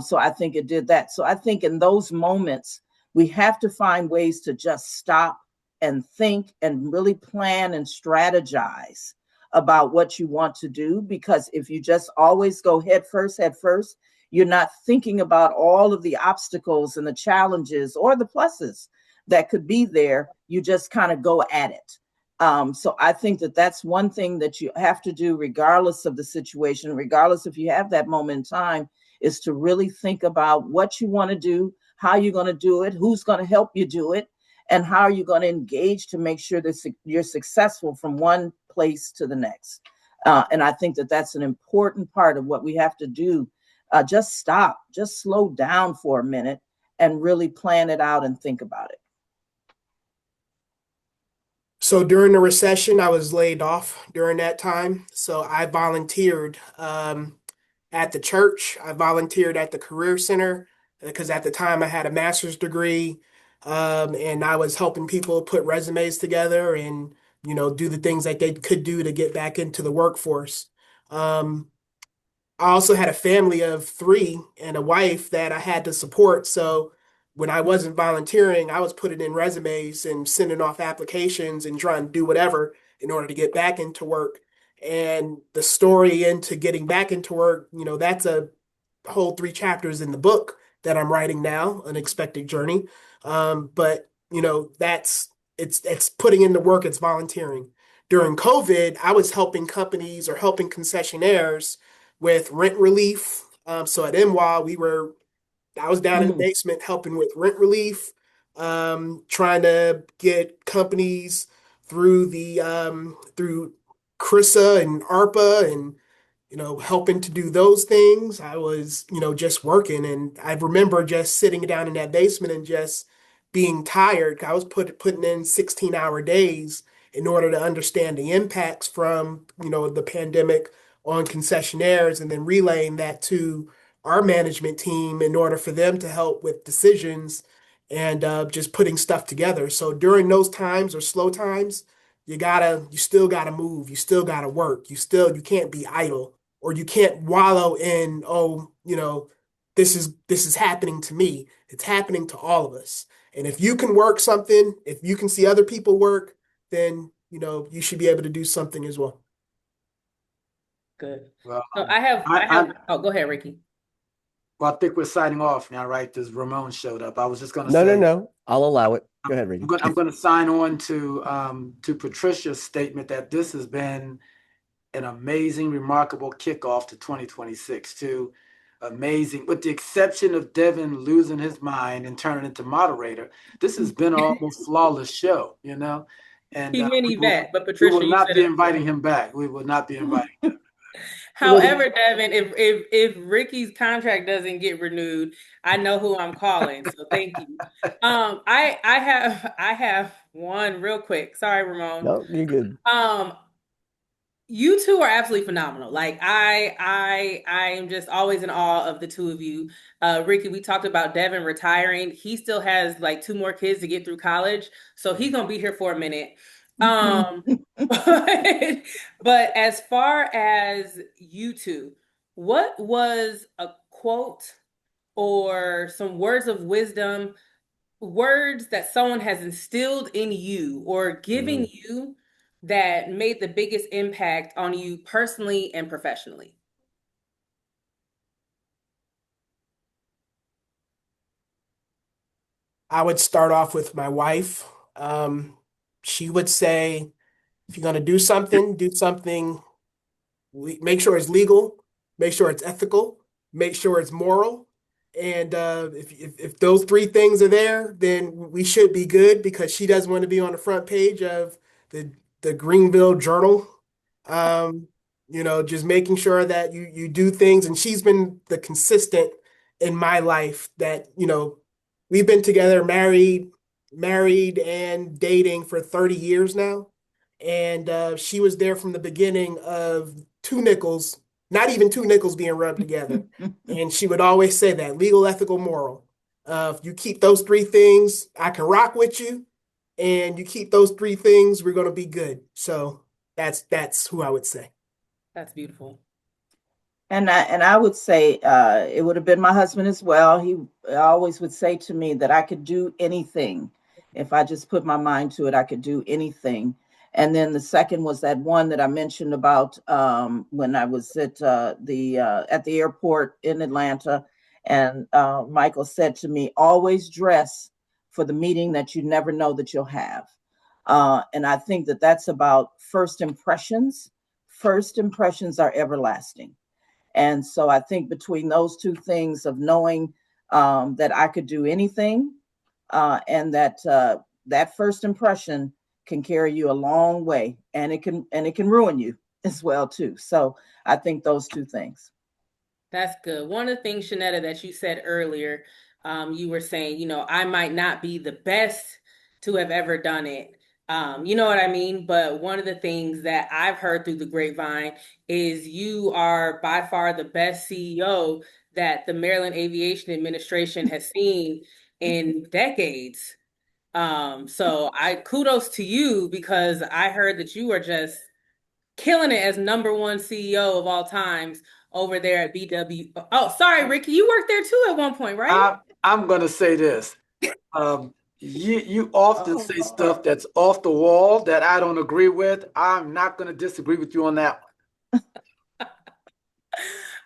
So I think it did that. So I think in those moments, we have to find ways to just stop and think and really plan and strategize about what you want to do. Because if you just always go head first, you're not thinking about all of the obstacles and the challenges or the pluses that could be there. You just kind of go at it. So I think that that's one thing that you have to do, regardless of the situation, regardless if you have that moment in time, is to really think about what you want to do, how you're going to do it, who's going to help you do it, and how are you going to engage to make sure that you're successful from one place to the next. And I think that that's an important part of what we have to do. Just stop, just slow down for a minute and really plan it out and think about it. So during the recession, I was laid off during that time. So I volunteered at the church. I volunteered at the Career Center because at the time I had a master's degree, and I was helping people put resumes together and, do the things that they could do to get back into the workforce. I also had a family of three and a wife that I had to support. So when I wasn't volunteering, I was putting in resumes and sending off applications and trying to do whatever in order to get back into work. And the story into getting back into work, that's a whole 3 chapters in the book that I'm writing now, Unexpected Journey. But that's it's putting in the work, it's volunteering. During COVID, I was helping companies or helping concessionaires with rent relief. So at MWA, I was down in the basement helping with rent relief, trying to get companies through CRISA and ARPA and helping to do those things. I was, just working. And I remember just sitting down in that basement and just being tired. I was putting in 16-hour days in order to understand the impacts from, the pandemic on concessionaires and then relaying that to our management team in order for them to help with decisions and just putting stuff together. So during those times or slow times, you still gotta move, you still gotta work, you can't be idle or you can't wallow in, oh, this is happening to me. It's happening to all of us. And if you can work something, if you can see other people work, then you should be able to do something as well. Good. Well, So oh, go ahead, Ricky. Well, I think we're signing off now, right? Because Ramon showed up. I was just going to No, say. no. I'll allow it. Go ahead, Ricky. I'm going to sign on to Patricia's statement that this has been an amazing, remarkable kickoff to 2026 too. Amazing, with the exception of Deven losing his mind and turning into moderator. This has been an almost flawless show, And He meant Yvette, but we Patricia, will you not said be it. inviting him back. We will not be inviting him. However, Deven, if Ricky's contract doesn't get renewed, I know who I'm calling. So thank you. I have one real quick. Sorry, Ramon. No, you're good. You two are absolutely phenomenal. Like I am just always in awe of the two of you. Ricky, we talked about Deven retiring. He still has like 2 more kids to get through college, so he's gonna be here for a minute. But as far as you two, what was a quote or some words of wisdom, words that someone has instilled in you or given you that made the biggest impact on you personally and professionally? I would start off with my wife. She would say, if you're going to do something, make sure it's legal, make sure it's ethical, make sure it's moral. And if those 3 things are there, then we should be good because she doesn't want to be on the front page of the Greenville Journal. Just making sure that you do things. And she's been the consistent in my life that, we've been together, married married and dating for 30 years now. And she was there from the beginning of two nickels, not even two nickels being rubbed together. And she would always say that legal, ethical, moral. If you keep those three things, I can rock with you. And you keep those three things, we're going to be good. So that's who I would say. That's beautiful. And I would say it would have been my husband as well. He always would say to me that I could do anything. If I just put my mind to it, I could do anything. And then the second was that one that I mentioned about when I was at the airport in Atlanta, and Michael said to me, "Always dress for the meeting that you never know that you'll have." And I think that that's about first impressions. First impressions are everlasting. And so I think between those two things of knowing that I could do anything and that that first impression can carry you a long way, and it can ruin you as well too. So I think those two things. That's good. One of the things, Shannetta, that you said earlier, you were saying, you know, I might not be the best to have ever done it. You know what I mean? But one of the things that I've heard through the grapevine is you are by far the best CEO that the Maryland Aviation Administration has seen in decades. So I kudos to you, because I heard that you are just killing it as #1 CEO of all times over there at BW. Oh, sorry, Ricky, you worked there too at one point, right? I'm gonna say this. You often say stuff that's off the wall that I don't agree with. I'm not gonna disagree with you on that one.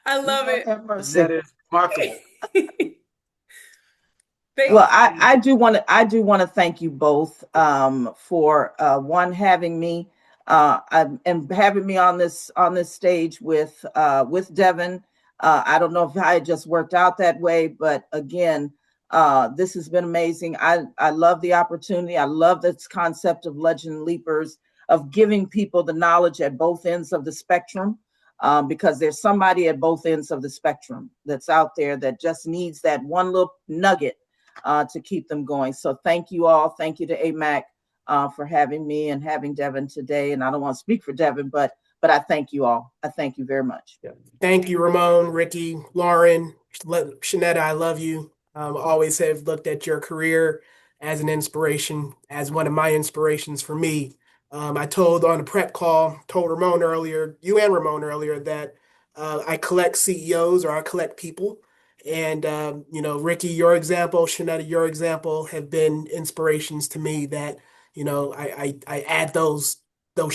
I love Lord it. have mercy. That is remarkable. Well, I do want to thank you both for one, having me and having me on this stage with Deven. I don't know if I just worked out that way, but again, this has been amazing. I love the opportunity. I love this concept of Legend Leapers, of giving people the knowledge at both ends of the spectrum. Because there's somebody at both ends of the spectrum that's out there that just needs that one little nugget to keep them going. So thank you all. Thank you to AMAC for having me and having Deven today. And I don't want to speak for Deven, but I thank you all. I thank you very much. Yeah. Thank you, Ramon, Ricky, Lauryn, Shannetta, I love you. Always have looked at your career as an inspiration, as one of my inspirations for me. I told on the prep call, told Ramon earlier, you and Ramon earlier, that I collect CEOs, or I collect people. And, Ricky, your example, Shannetta, your example have been inspirations to me that, I add those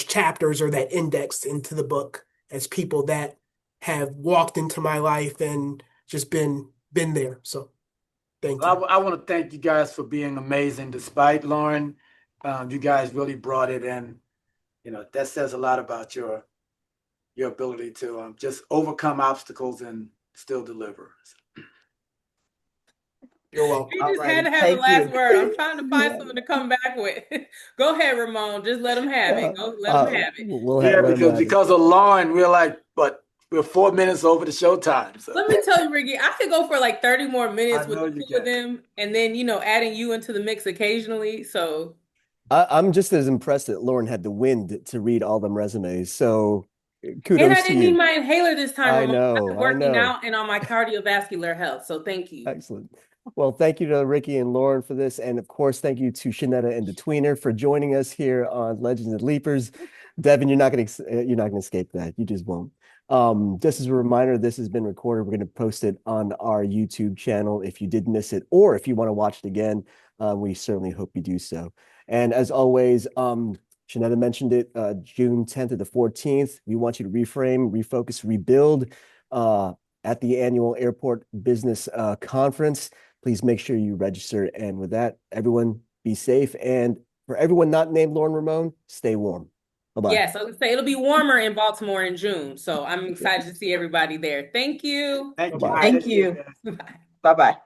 chapters or that index into the book as people that have walked into my life and just been there. So thank you. I want to thank you guys for being amazing. Despite Lauryn, you guys really brought it in. That says a lot about your ability to just overcome obstacles and still deliver. You're welcome. You just had to have the last word. I'm trying to find something to come back with. Go ahead, Ramon. Just let him have it. Go, let him have it. Because of Lauryn, we're 4 minutes over the showtime. So. Let me tell you, Ricky, I could go for like 30 more minutes with the two of them, and then adding you into the mix occasionally. So I'm just as impressed that Lauryn had the wind to read all them resumes. So kudos and I to didn't you. need my inhaler this time. I know. I'm working out and on my cardiovascular health. So thank you. Excellent. Well, thank you to Ricky and Lauryn for this. And of course, thank you to Shannetta and the Tweener for joining us here on Legends and Leapers. Deven, you're not going to escape that. You just won't. Just as a reminder, this has been recorded. We're going to post it on our YouTube channel if you did miss it, or if you want to watch it again, we certainly hope you do so. And as always, Shannetta mentioned it, June 10th to the 14th. We want you to reframe, refocus, rebuild at the annual Airport Business Conference. Please make sure you register. And with that, everyone be safe. And for everyone not named Lauryn Ramon, stay warm. Bye-bye. Yes, I was gonna say it'll be warmer in Baltimore in June. So I'm excited to see everybody there. Thank you. Thank you. Thank you. Bye-bye.